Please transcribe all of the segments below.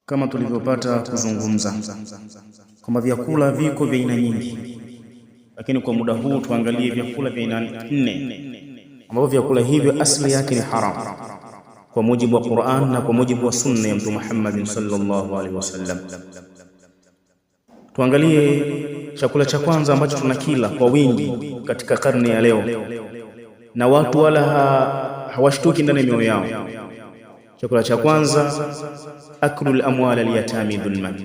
Kama tulivyopata kuzungumza kwamba vyakula viko vya aina nyingi, lakini kwa muda huu tuangalie vyakula vya aina 4 ambavyo vyakula hivyo asili yake ni haram kwa mujibu wa Qur'an na kwa mujibu wa sunna ya Mtume Muhammad sallallahu alaihi wasallam. Tuangalie chakula cha kwanza ambacho tunakila kwa wingi katika karne ya leo na watu wala hawashtuki ndani ya mioyo yao. Chakula cha kwanza, aklul amwal al-yatami dhulman,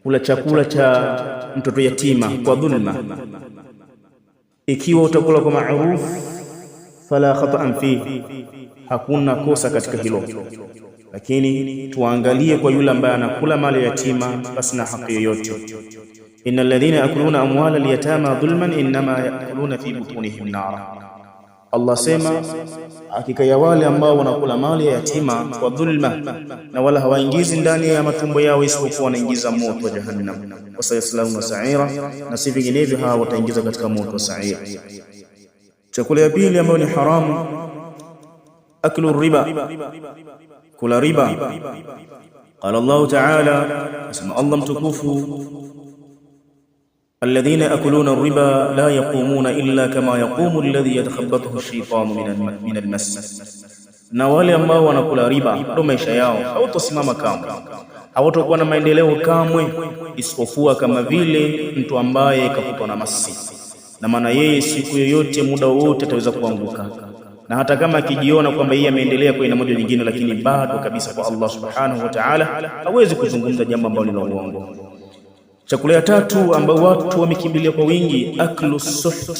kula chakula cha mtoto yatima kwa dhulma. Ikiwa utakula kwa ma'ruf fala khata'an fihi, hakuna kosa katika hilo, lakini tuangalie kwa yule ambaye anakula mali yatima basi na haki yoyote. Innal ladhina yakuluna amwal al-yatama dhulman inma yakuluna fi butunihim nara. Allah sema hakika ya wale ambao wanakula mali ya yatima kwa dhulma na wala hawaingizi ndani ya matumbo yao isipokuwa wanaingiza moto wa jahannam, wasayaslawna sa'ira, na si vinginevyo hawa wataingiza katika moto wa sa'ira. Chakula ya pili ambayo ni haramu, aklu riba, kula riba. Qala Allah ta'ala, asema Allah mtukufu, الذين يأكلون الربا لا يقومون إلا كما يقوم الذي يتخبطه الشيطان من المس. Na wale ambao wanakula riba ndio maisha yao hawatosimama kamwe, hawatakuwa na maendeleo kamwe isipokuwa kama vile mtu ambaye kakutwa na masi, na maana yeye siku yoyote muda wote ataweza kuanguka, na hata kama akijiona kwamba yeye ameendelea kwa aina moja nyingine, lakini bado kabisa kwa Allah subhanahu wa ta'ala hawezi kuzungumza jambo ambalo ni la uongo. Chakula ya tatu ambao watu wamekimbilia kwa wingi, aklu suht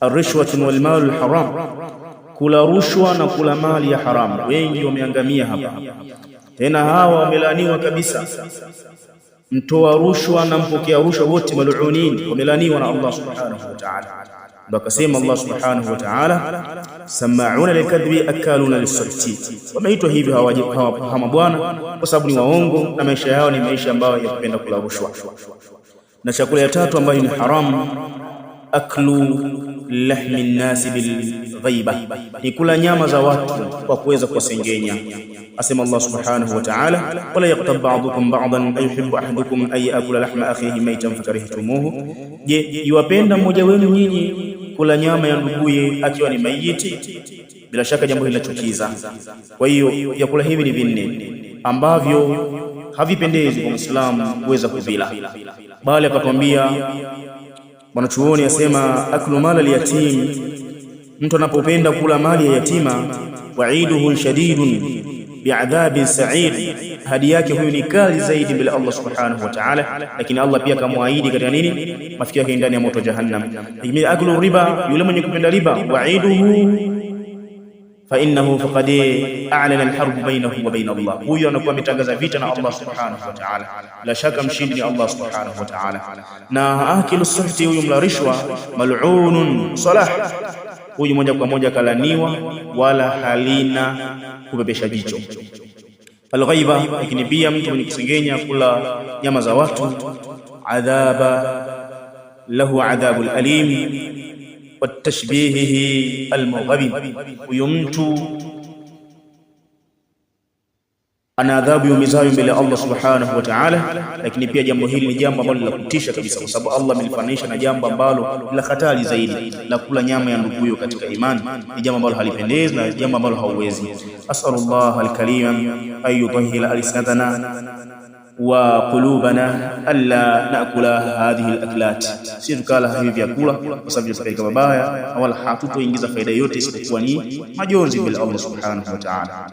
arishwat wal mal al haram, kula rushwa na kula mali ya haram. Wengi wameangamia hapa, tena hawa wamelaaniwa kabisa. Mtoa rushwa na mpokea rushwa wote maluunin, wamelaaniwa na Allah subhanahu wa ta'ala. Ndio akasema Allah subhanahu wa ta'ala, sama'una likadhibi akaluna lis-suhti, wameitwa hivi hawa mabwana kwa sababu ni waongo na maisha yao ni maisha ambayo ya kupenda kula rushwa. Na chakula ya tatu ambayo ni haramu, aklu lahmi an-nas bil ghaiba, ni kula nyama za watu kwa kuweza kuwasengenya. Asema Allah subhanahu wa ta'ala, wala yaqtab ba'dukum ba'dan ayuhibbu ahadukum ay yakula lahma akhihi maytan fakarihtumuhu, je, iwapenda mmoja wenu nyinyi kula nyama ya nduguye akiwa ni maiti? Bila shaka jambo hili linachukiza. Kwa hiyo vyakula hivi ni vinne ambavyo havipendezi kwa Muislamu kuweza kuvila, bali akatwambia mwanachuoni asema, aklu mali al-yatim, mtu anapopenda kula mali ya yatima, wa'iduhu shadidun bi'adhabin sa'ir, hadi yake huyu ni kali zaidi bila Allah subhanahu wa ta'ala. Lakini Allah pia kamwaahidi katika nini? Mafikio yake ndani ya moto jahannam. Lakini aklu riba, yule mwenye kupenda riba, wa'iduhu fa innahu faqad a'lana al-harb bainahu wa bain Allah, huyo anakuwa ametangaza vita na Allah subhanahu wa ta'ala. La shaka mshindi ni Allah subhanahu wa ta'ala. Na akilu suhti, huyo mla rishwa, mal'unun salah, huyu moja kwa moja kalaniwa wala halina kupepesha jicho. Al-ghaiba, lakini pia mtu mwenye kusengenya kula nyama za watu, adhaba lahu adhabul alim wa tashbihihi al-mughabin, huyu mtu ana adhabu yumizayo mbele Allah subhanahu wa ta'ala. Lakini pia jambo hili ni jambo ambalo la kutisha kabisa, kwa sababu Allah amelifanisha na jambo ambalo la hatari zaidi, la kula nyama ya nduguyo katika imani. Ni jambo ambalo halipendezi na jambo ambalo hauwezi. As'alullah al-karim ay yutahhila alisnatana wa qulubana alla naakula hadhihi al-aklat, si tukala hivi vyakula kwa sababu tutapeleka mabaya, wala hatutoingiza faida yote isipokuwa ni majonzi bila Allah subhanahu wa ta'ala.